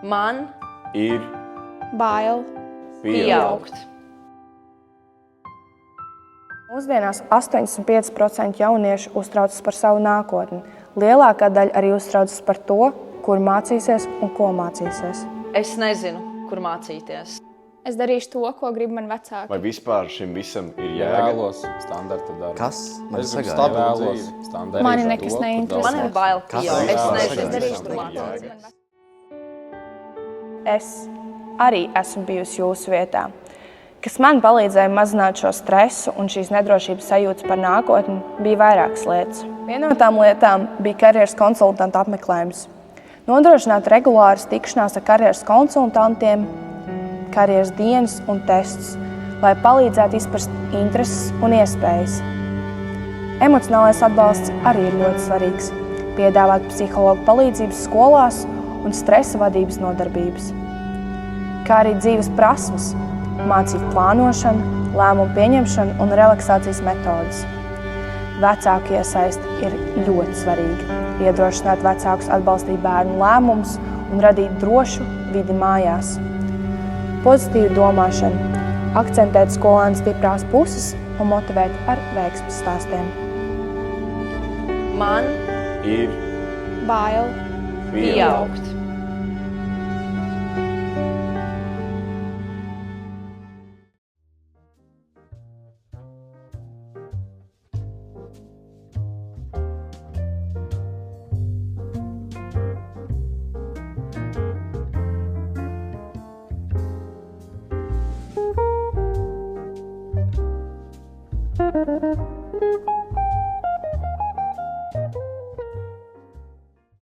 Man ir bail pieaugt. Mūsdienās 85% jauniešu uztraucas par savu nākotni. Lielākā daļa arī uztraucas par to, kur mācīsies un ko mācīsies. Es nezinu, kur mācīties. Es darīšu to, ko grib man vecāki. vai vispār šim visam ir jēga? Vēlos standarta darbu. Kas man Es gribu sagādā? stabilu dzīvi. Standarta Mani darbu, nekas kur neinteresē. Man ir bail Kas? pieaugt. Es Jā, nezinu, es darīšu kur to, mācīties. Es arī esmu bijusi jūsu vietā. Kas man palīdzēja mazināt šo stresu un šīs nedrošības sajūtas par nākotni, bija vairākas lietas. Viena no tām lietām bija karjeras konsultanta apmeklējums. Nodrošināt regulāras tikšanās ar karjeras konsultantiem, karjeras dienas un testus, lai palīdzētu izprast intereses un iespējas. Emocionālais atbalsts arī ir ļoti svarīgs. Piedāvāt psihologu palīdzības skolās un stresa vadības nodarbības. Kā arī dzīves prasmes, mācīt plānošanu, lēmumu pieņemšanu un relaksācijas metodes. Vecāku iesaiste ir ļoti svarīga. Iedrošināt vecākus atbalstīt bērnu lēmumus un radīt drošu vidi mājās. Pozitīva domāšana, akcentēt skolēnu stiprās puses un motivēt ar veiksmes stāstiem. Man Ir Bail pieaugt.